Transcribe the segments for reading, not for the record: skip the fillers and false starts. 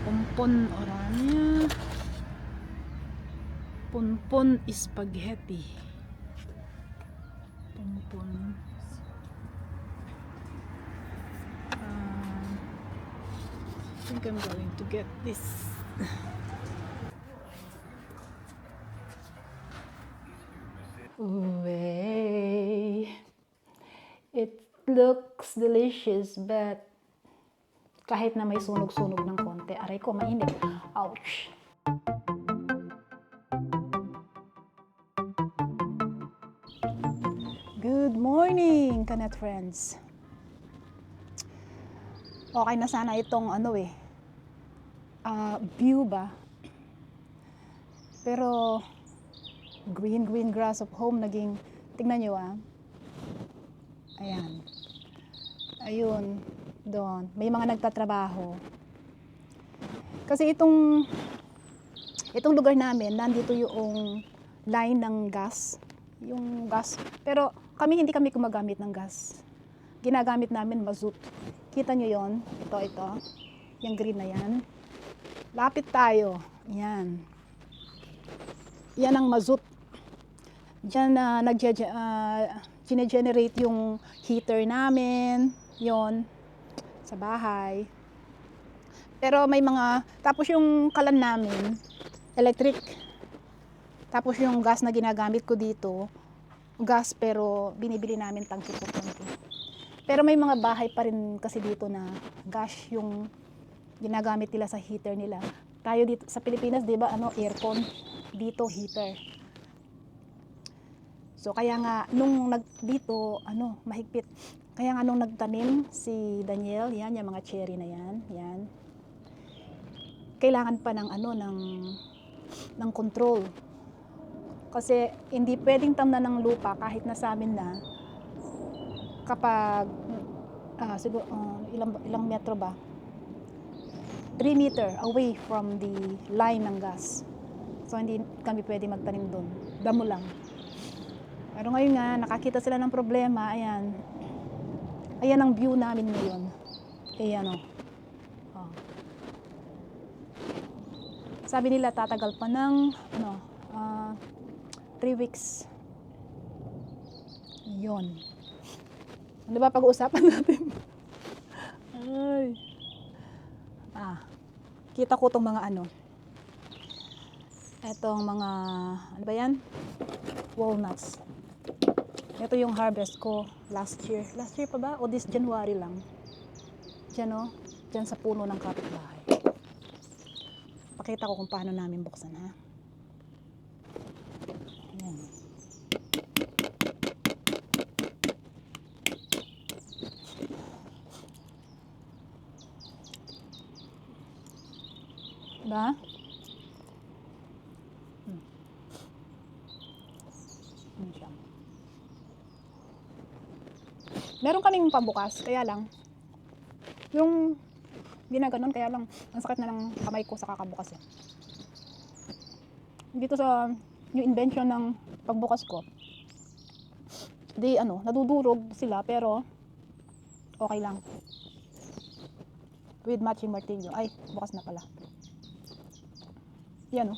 Pompon oranya. Pompon spaghetti. Pompon. I think I'm going to get this. Uy. It looks delicious, but kahit na may sunog-sunog ng konti, aray ko, mainit. Ouch! Good morning, Kanet friends. Okay na sana itong view ba? Pero green grass of home naging, tingnan nyo ayan. Ayun, doon. May mga nagtatrabaho. Kasi itong lugar namin, nandito yung line ng gas. Yung gas. Pero hindi kami gumagamit ng gas. Ginagamit namin mazut. Kita nyo yon? Ito. Yung green na yan. Lapit tayo. Yan. Yan ang mazut. Diyan na generate yung heater namin. Yon. Sa bahay. Pero may tapos yung kalan namin, electric. Tapos yung gas na ginagamit ko dito, gas pero binibili namin tangki po konti. Pero may mga bahay pa rin kasi dito na gas yung ginagamit nila sa heater nila. Tayo dito sa Pilipinas, 'di ba, aircon, dito heater. So kaya nga nung dito mahigpit. Kaya nga nung nagtanim si Daniel, yan yung mga cherry na yan. Kailangan pa ng control. Kasi hindi pwedeng tamnan ng lupa kahit na sa amin na kapag siguro ilang metro ba? 3 meter away from the line ng gas. So hindi kami pwede magtanim doon. Damo lang. Pero ngayon nga nakakita sila ng problema, ayan. Ayan ang view namin ngayon. Ayan Sabi nila tatagal pa ng 3 weeks. Yun. Ano ba pag-uusapan natin? Ay. Kita ko tong mga etong mga ano ba yan? Walnuts. Ito yung harvest ko last year. Last year pa ba? O this January lang. Diyan Diyan sa puno ng kapitbahay. Pakita ko kung paano namin buksan ha. Ayan. Diba? Meron kaming pambukas, kaya lang yung ginaganon, kaya lang ang sakit na ng kamay ko sa kakabukas dito sa new invention ng pagbukas ko. Di nadudurog sila pero okay lang. With matching martilyo. Ay, bukas na pala. Yan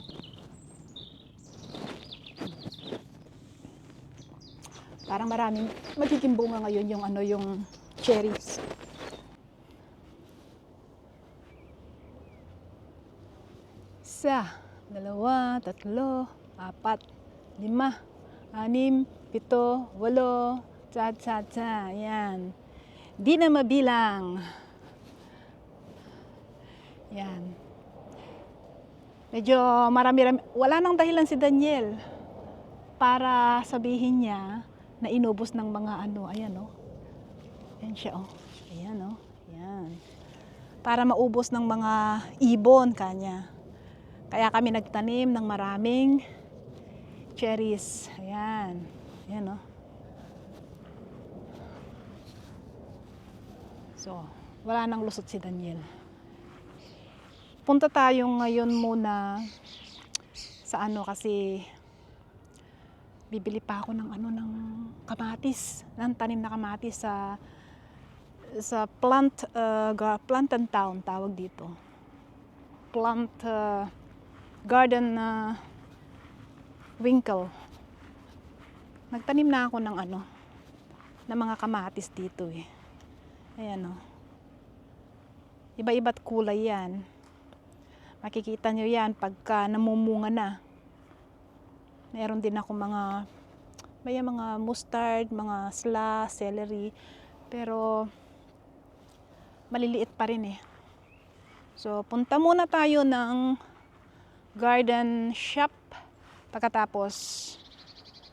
Parang maraming magiging bunga ngayon yung cherries. 1, 2, 3, 4, 5, 6, 7, 8, tsa. Yan. Di na mabilang. Yan. Medyo marami. Wala nang dahilan si Daniel para sabihin niya na inubos ng mga ayan Ayan siya Ayan Ayan. Para maubos ng mga ibon kanya. Kaya kami nagtanim ng maraming cherries. Ayan. Ayan So, wala nang lusot si Daniel. Punta tayo ngayon muna sa kasi bibili pa ako ng kamatis, ng tanim na kamatis sa plant and town tawag dito. plant garden winkle. Nagtanim na ako ng ng mga kamatis dito eh. Ayan o. Iba-iba't kulay yan. Makikita nyo yan pagka namumunga na. Meron din ako may mga mustard, mga sla, celery. Pero maliliit pa rin eh. So punta muna tayo ng garden shop. Pagkatapos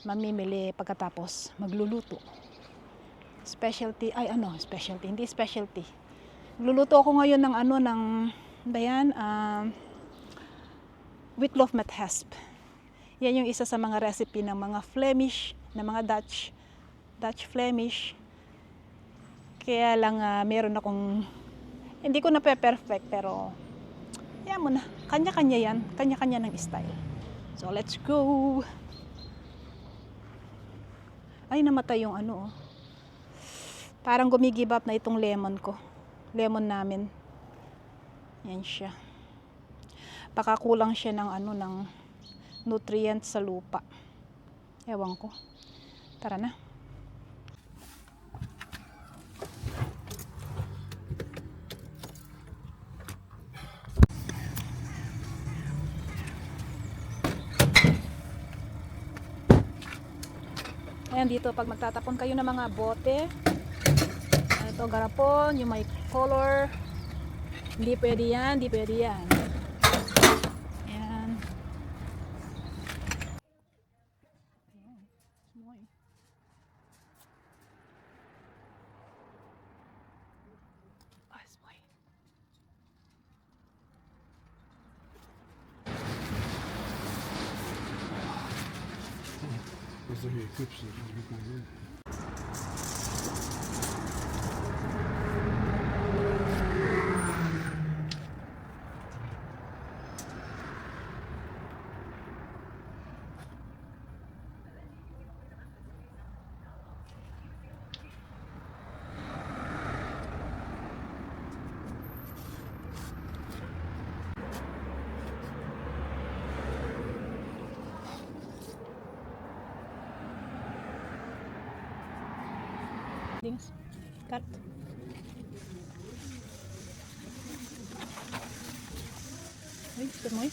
mamimili, pagkatapos magluluto. Specialty, hindi specialty. Magluluto ako ngayon ng wheatloaf met hasp. Yan yung isa sa mga recipe ng mga Flemish, ng mga Dutch Flemish. Kaya lang meron akong, hindi ko na perfect, pero yan mo na. Kanya-kanya yan. Kanya-kanya ng style. So let's go! Ay, namatay yung Parang gumigive up na itong lemon ko. Lemon namin. Yan siya. Baka kulang siya ng ng nutrients sa lupa. Ewan ko. Tara na. Ayan dito, pag magtatapon kayo ng mga bote, ito garapon, yung may color, hindi pwede yan, hindi pwede yan. Ayan. Is er hier cups? Dat is ook wel. Dings. Cut. Ay, gusto mo eh.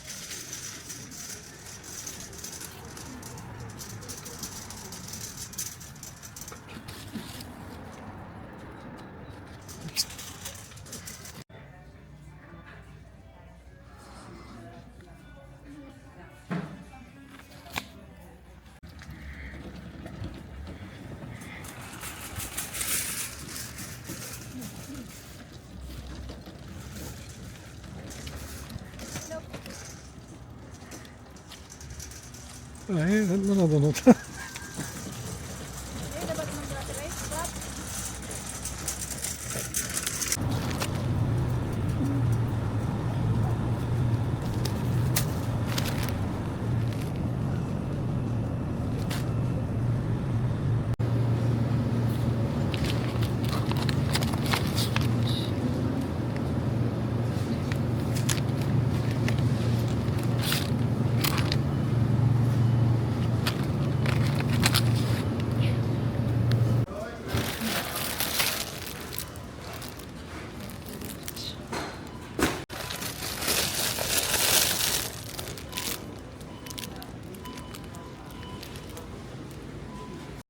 Nee, dat moet dan nog.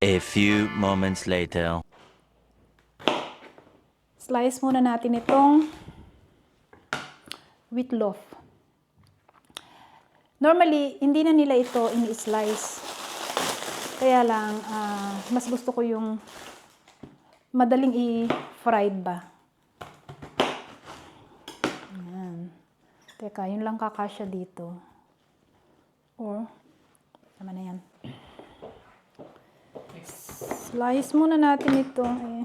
A few moments later. Slice muna natin itong wheat loaf. Normally, hindi na nila ito ini-slice. Kaya lang, mas gusto ko yung madaling i-fried ba. Ayan. Teka, yun lang kakasya dito. Or, tama na yan. Slice muna natin itong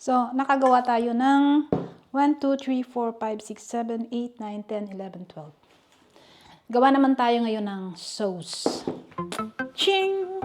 So, nakagawa tayo ng 1, 2, 3, 4, 5, 6, 7, 8, 9, 10, 11, 12. Gawa naman tayo ngayon ng sauce. Ching!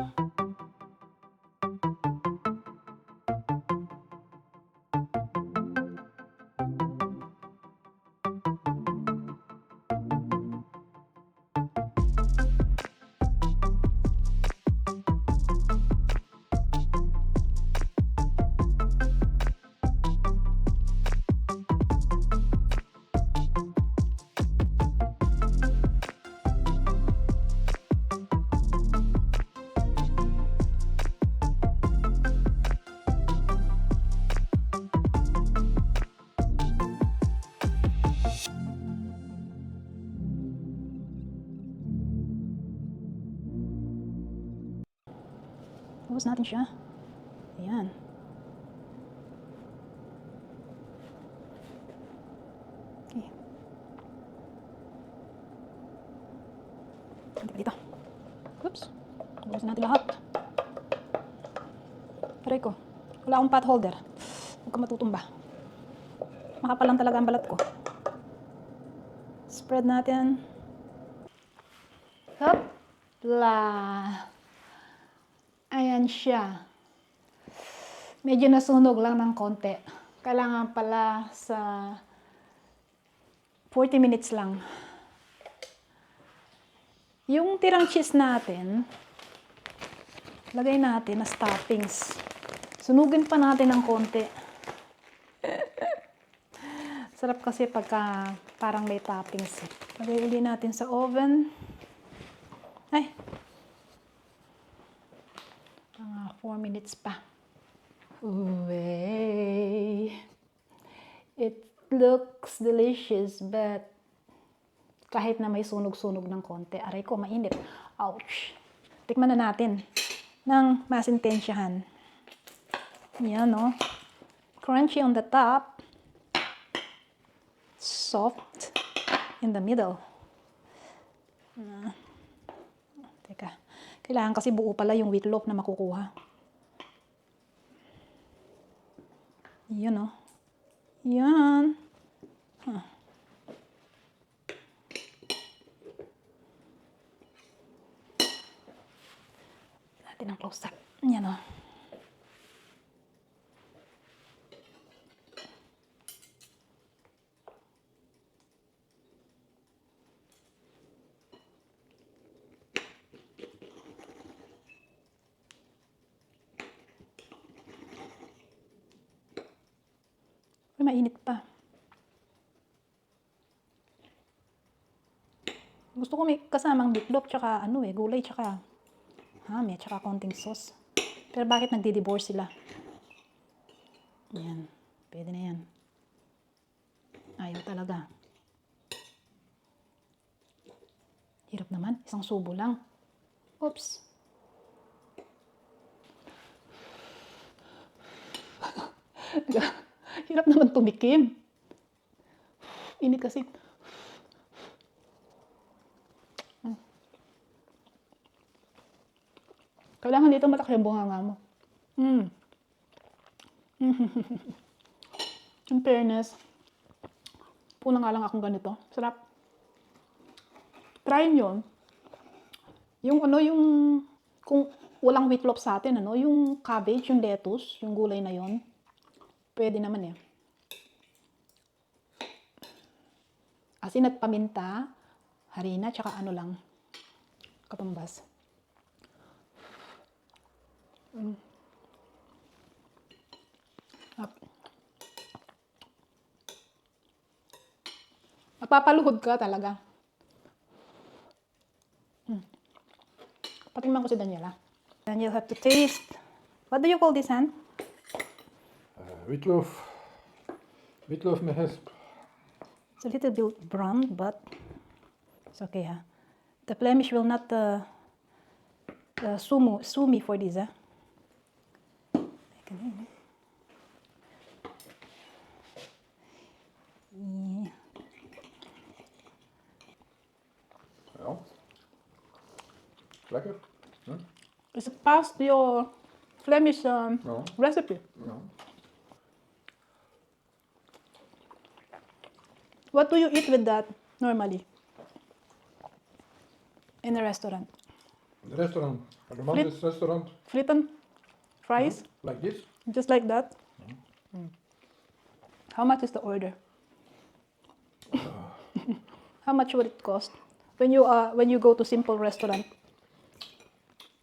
Ubus natin siya. Ayan. Okay. Ganti dito. Oops. Ubus natin lahat. Aray ko. Wala akong pot holder. Huwag ka matutumba. Makapal lang talaga ang balat ko. Spread natin. Hopla. Ayan siya. Medyo nasunog lang ng konti. Kailangan pala sa 40 minutes lang. Yung tirang cheese natin, lagay natin na toppings. Sunugin pa natin ng konti. Sarap kasi pagka parang may toppings. Lagay ulit natin sa oven. Ay! 4 minutes pa. Uy. It looks delicious, but kahit na may sunog-sunog ng konti, aray ko, mainit. Ouch. Tikman na natin ng mas intensyahan. Yan, no? Crunchy on the top. Soft in the middle. Teka. Kailangan kasi buo pala yung wheat loaf na makukuha. Yan, oh. Yan. Huh. Natin ang close up. Yan, oh. Mainit pa. Gusto ko may kasamang bitlop, tsaka gulay, tsaka ham, tsaka konting sauce. Pero bakit nagdi-divorce sila? Yan. Pwede na yan. Ayaw talaga. Hirap naman. Isang subo lang. Oops. Hirap naman tumikim. Init kasi. Kailangan dito malaki ang bunganga mo. In fairness, puna nga lang akong ganito. Sarap. Try nyo. Yung kung walang wheat loaf sa atin, yung cabbage, yung lettuce, yung gulay na yon. Pwede naman eh. Asin at paminta, harina, tsaka lang, katumbas. Mapapaluhod ka talaga. Patingnan ko si Daniela. Then you'll have to taste. What do you call this, Han? Wheat loaf. Wheat loaf med häst. It's a little bit brown, but it's okay, ha? The Flemish will not sue me for this, ha? Ja. Lekker. It's past your Flemish recipe. Ja. What do you eat with that normally? In a restaurant? The restaurant, a romantic restaurant, Fritten? Fries? like this. Just like that? Mm. How much is the order? How much would it cost when you go to simple restaurant?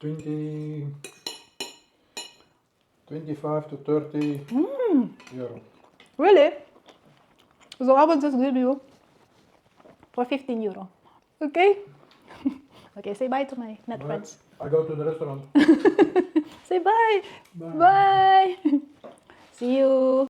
25 to 30 euro. Really? So I will just give you for 15 euro. Okay? Okay, say bye to my net But friends. I go to the restaurant. Say bye. Bye. Bye. See you.